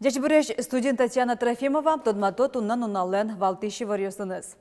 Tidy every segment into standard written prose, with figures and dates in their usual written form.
Дечбіреш студент Татьяна Трофимова тодмато туннан унален валтиши варьосыныз.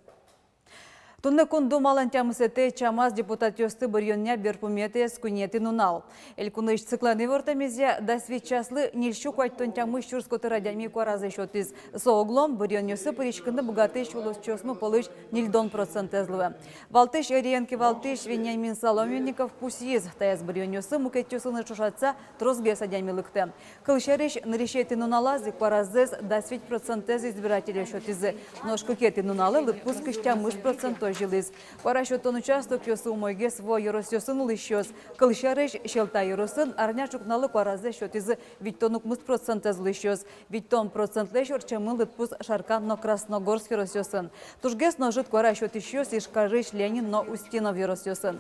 Тунны кунду малантямысыте чамаз депутат ёсты бұрйоння берпумете скунети нунал. Элькуныш цикланы вортамезе да свечаслы нильщу куайттон тямыш чурскоты радями куаразы шотыз. Соуглом бұрйон ёсы пыришкынды бугатыш улус чосну полыш нильдон процент эзлывы. Валтыш Эриенки Валтыш Вениамин Соломенников пусиз. Таяз бұрйон ёсы мукет ёсыны чушатса трозге садямилыкты. Кылшереш нарешети нуналазы куаразыз да свеч процентез избирателей шотызы. Нож кукети нуналы лыпускыш тямыш процентой жилиз. Парашютон участок ёсы умойге свой еросёсын улыщёс. Кылшарыш шелта еросын арня чукналы паразе шотизы виттонук мыс процентез улыщёс. Виттон процентлеш орчамын лытпус шаркан но Красногорск еросёсын. Тужгес ножит парашют ищёс ишкарыш Ленин но Устинов еросёсын.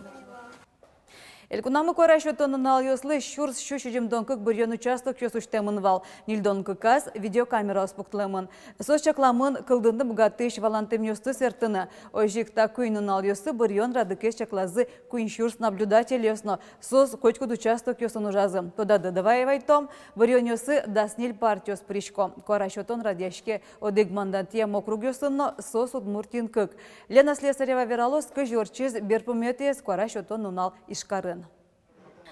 Элькунамы корашотон налёслы шурс щущудем донкык бұрйон участок ёсуштемын вал. Нильдонкы каз видеокамера успуктылымын. Сос чакламын кылдынды бугатыш валантым ёсты сертыны. Ойжикта куйнын алёсы бұрйон радыкеш чаклазы куйн шурс наблюдатель ёсно. Сос кочкуд участок ёсын ужазым. Тода дадываевай том бұрйон ёсы дасниль партиос пришко. Корашотон радяшке одыг мандантия округ ёсынно сос удмуртин кык. Лена Слесарева вералос кыжорчиз берпуметес корашотон нунал ишкарын.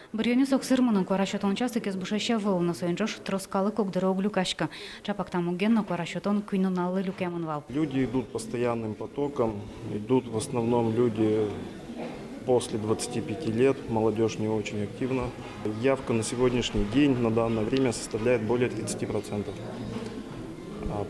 Бұрйоны соқсырмының қорашотон участок езбушаще волна соенжош троскалы кокдыра углюкашка. Чапактам угенно қорашотон күйнуналы люкемын вал. Люди идут постоянным потоком, идут в основном люди после 25 лет, молодежь не очень активна. Явка на сегодняшний день, на данное время составляет более 30%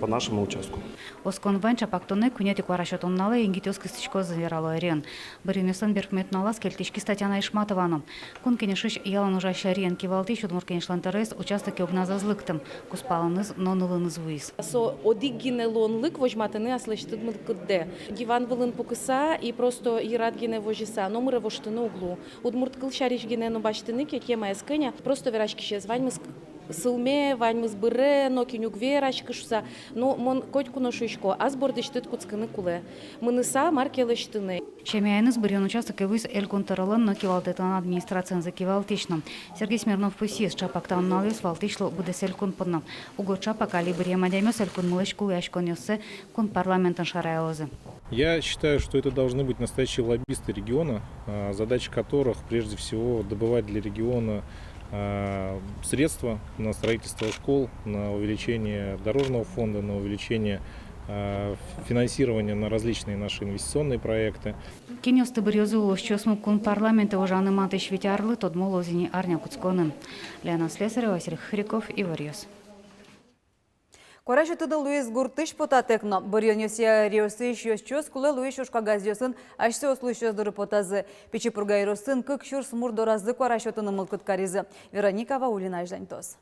по нашему участку. Оскон вен чапактоны күнети қорашотон налы енгитёс кыстычко заверало эрен. Бұрйонесын берпмет налас келтишки Татьяна Ишматованы. Кун кенешиш ялан ужаща Эриенки Валтыш удмур кенешлантерес участок обназазлыктым. Куспаланыз нонылыныз вуиз. Со одиггине лонлык вожматыны аслыштыдмы кыдде. Диван вылын покыса и просто ирадгине вожиса. Номыры воштыны углу. Удмурт кылшаришгине но баштыны кекема эскыня. Просто верашкише званьмыз сылме, ваньмыз быре, но кинюк верашкышса. Но мон котьку ношишко. Аз бордыштыт куцкыны куле. Мыныса маркелыштыны. Шемяйныз бұрйон участок евыз элькунтарылын но кивалтетан администрациян за кивалтишным. Сергей Смирнов пусиз чапактан налез валтишло будес элькунпынным. Уго чапак али бұрьем адямёс элькун мылыш куляшкон ёсы кун парламентын шарайлозы. Я считаю, что это должны быть настоящие лоббисты региона, задача которых прежде всего добывать для региона средства на строительство школ, на увеличение дорожного фонда, на увеличение финансирования на различные наши инвестиционные проекты. Кинёсты бұрьозы улышчосму кун парламенты ожаны матыш витярлы тодмол озини арня куцконын. Лена Слесарева, Василий Хриков и Варьёс. Корашотыды Луис Гуртыш потатекно. Бұрйон ёсия риосы ищёс кулы Луис ушка газёсын ашсы ослу ищёздыры потазы. Печи пургайросын кык шур смур доразы корашотыны мылкыт каризы. Вероника Ваулина Жданьтос.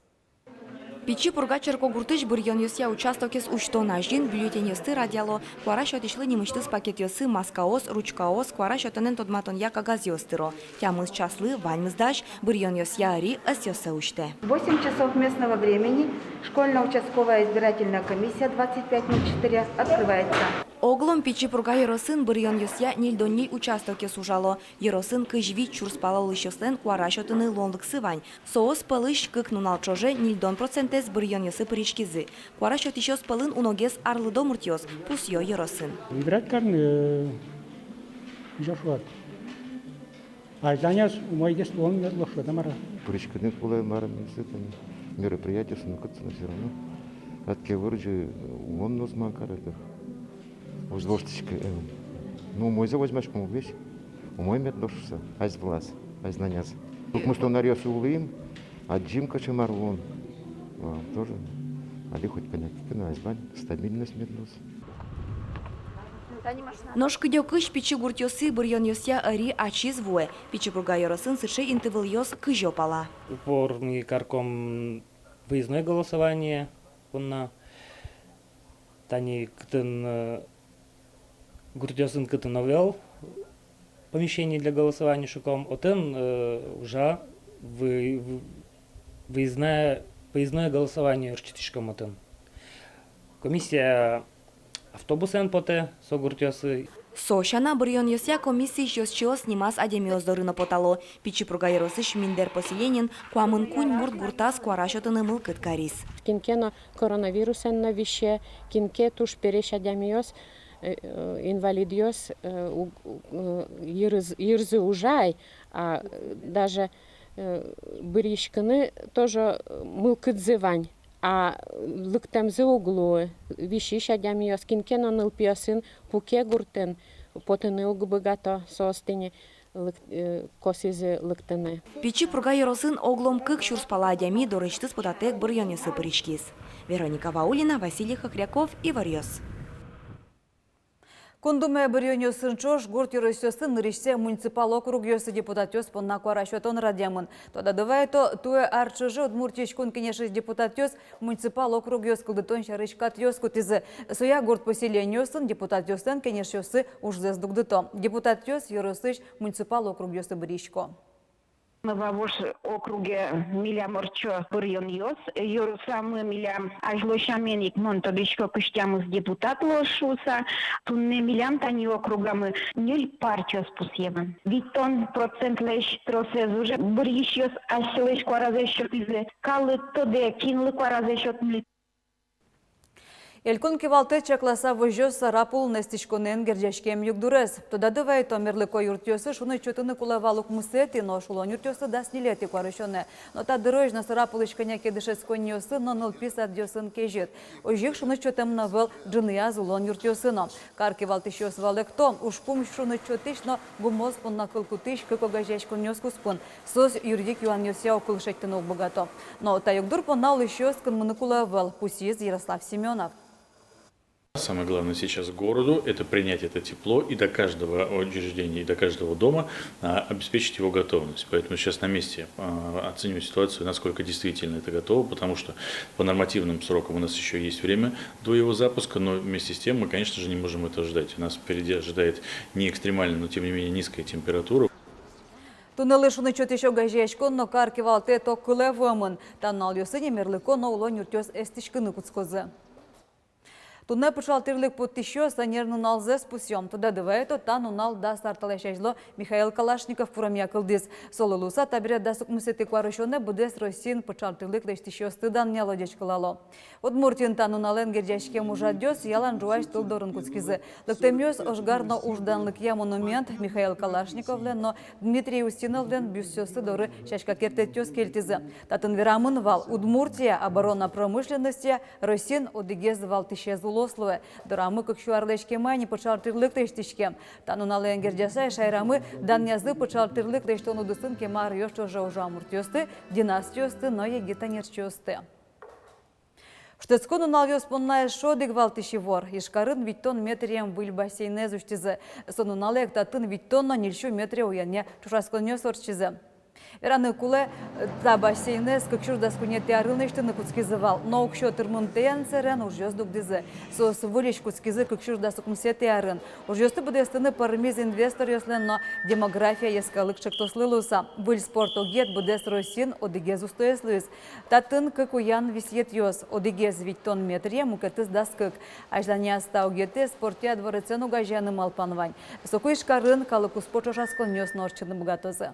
Печи пургачерко гуртыш бұрйон ёсия участок ес уштона жин бюллетенесты радиало. Куарашот ишлы немыштыз пакет ёсы маскаос, ручкаос, куарашотынын тодматон яка газ ёстыро. Тямыз часлы, ваньмыз даш, бұрйон ёсия ари ас ёсы уште. 8 часов местного времени школьно-участковая избирательная комиссия 2504 открывается. Оглом печи пурга еросын бұрйон ёсия нильдонней участок ес ужало. Еросын кыжви чурспала улышёслен куарашотыны лонлыксы вань. Соос пылыш кык нунал чоже нильдон процентез бұрйон ёсы пыричкизы. Куарашот ищёс пылын уногес арлыдо муртёс, пус ё еросын. Избирательный жашуат. Айзаняс умойгес лон лошода мара. Пыричканы кулай мара мероприятие снукаться все равно. От кевырджи он нозман карады. Воздвоштичка. Ну мой за возьмешь кому весь. Умой мет дошса. Айз влас. Айз наняс. Тут мы что нарез улым, а Джим качемарлон. Тоже. Али хоть понятно, айзбань. Стабильность меднос. Ножкы дёкыш печи гуртёсы бұрйон ёсия ари ачиз вуэ. Печи пурга еросын сыше интывыл ёс кыжё пала. Упор мы карком выездное голосование. Тани кытын гуртёсын кытын новел помещение для голосования шуком. Отын уже выездное голосование рчитишком отын. Комиссия автобуsen поте согуртёсы. Сошана Бурьон Йося комиссии счёсчио снимас адемиозды рыно потало. Пичи пругайросыш миндер поселенин, куамын кунь бурт гуртас куарашотыны мылкыт карис. Кинкено коронавирусен на вище, кинке туш переш адемиоз, инвалидиоз, ирзы ужай, а даже быришканы тоже мылкыт зывань. А лыктемзы углу, вишиш адямиоз, кинкено нылпиосын, пуке гуртен, потыны угбыгато соостыне косизы лыктыны. Пичи пругайросын оглом кык шурспала адями дорычтыс путатек Бурьон Йосы пыричкис. Вероника Ваулина, Василий Хохряков, Иварьос. Кондуме Бурьон Йосын чош гурт юрысёсын нырышсе муниципал округ йосы депутатёс понна куарашотон радиамын. Тода давайто туе арчыжы Удмуртич кун кенешиш депутатёс муниципал округ йос кылдытон шарышкат йос кутизы. Соя гурт поселеньёсын депутатёсын кенешёсы ужзез дугдыто. Депутатёс юрысыш муниципал округ йосы быришко. Мы в ваш округе милям орчо Бурьон Йос, юрусам милям ажлошаменик монтодышко кыштямыз депутат лошуса, тунне милям тани округамы ниль партиос пусьеван. Витон процент леш тросез уже Бурьиш Йос аселеш кваразешот изе, калы тоде кинлы кваразешот мли. Элькон кивалты чакласа выжёс рапул нестичконен герджашкем югдурез. Тода давай мерлыко юртёсы шуны чотыны кулавалук мусети, но шулон юртёсы да снилети куарышоне. Но та дырожна сарапул ишканя кедышес коньёсы, но нылписат дёсын кежет. Ожих шуны чотым навел джыния зулон юртёсыно. Кар кивалты щёс валекто, ушпум шуны чотыш, но гумоз пон накылкутыш, како гажешкон нёскуспун. Сос юрдик юан ёся окулышеттыны богато. Но та югдур понал ещё скын мыны кулавел, пусиз Ярослав Семенов. Самое главное сейчас городу – это принять это тепло и до каждого учреждения, и до каждого дома обеспечить его готовность. Поэтому сейчас на месте оцениваю ситуацию, насколько действительно это готово, потому что по нормативным срокам у нас еще есть время до его запуска, но вместе с тем мы, конечно же, не можем этого ждать. У нас впереди ожидает не экстремальная, но тем не менее низкая температура. Туннели шуны чотишо гажешкон, но кар кивалты то кылевымын. Таннал йосыне мерлыко, но улон юртёс эстишкыны куцкозы. Тунне пышалтырлык подтищё санерну налзе спусьем. Туда дывайто та нунал да старталешежло Михаил Калашников курамя кылдыз. Солылуса табире да сукмусети куарышоне будес Росин пышалтырлык лештищё стыдан нялодечкылало. Удмуртин та нунален герджашке мужадёс ялан жуаш тылдорын куцкизы. Лыктемёс ожгарно ужданлык я монумент Михаил Калашниковлен, но Дмитрий Устиновлен бюссёсы доры шашка кертетёс келтизы. Татын верамын вал Удмуртия оборона промышленности Росин одигез вал тищезуло. Дорамы кыкшуарлешке мани пычалтырлык тештишке. Танунален герджаса шайрамы даннязы пычалтырлык тештону дусын кемар ёшчо жаужамуртёсты, династиёсты, но егитанерчёсты. Штецкону налвёс понная шодык валтыши вор. Ишкарын виттон метрием был бассейне зуштизы. Сону налек татын виттонно нильшу метре уяне чушасконёс орчизы. Ираны куле та бассейне скакчур да скунети арылнышты на куцкизывал. Но укшо тырмунтеян церен ужёс дугдизы. Сос вылиш куцкизы какчур да скумсети арын. Ужёсты будестыны пармиз инвестор ёслен, но демография ескалык чактослылуса. Выль спорт огет будес Росин одигез устоеслыз. Татын какуян висет ёс. Одигез виттон метрие мукетыз даскык. Аждания ста огете спортия дворецену гажяны малпанвань. Сокуй шкарын калыку спорчошаскон ёс норчыны богатозы.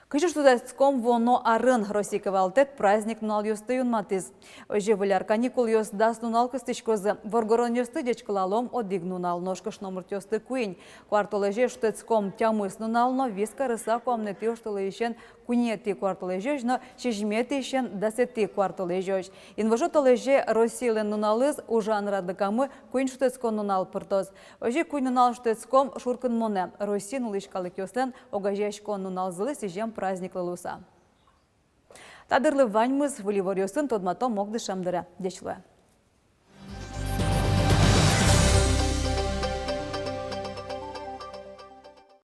Кычыштудацком воно арын Российка валтет праздник нал ёсты юнматыз. Ожи валяр каникул ёс дас нунал кыстычкозы. Воргорон ёсты дечкалалом одиг нунал ножкаш номер ёсты куень. Кварталеже штецком тямыс нунал, но виска рыса комнеты ошталыщен кунети кварталежёж, но чежметыщен дасети кварталежёж. Инважоталеже Российлен нуналыз ужан радыкамы куень штецком нунал пыртоз. Ожи куень нунал штецком шуркын моне. Россин улышкалык ёслен огажешкон нунал зылы сижем праздник лылуса. Тадырлы ваньмыз вылевор ёсын тодмато мокды шамдыра. Дечлы.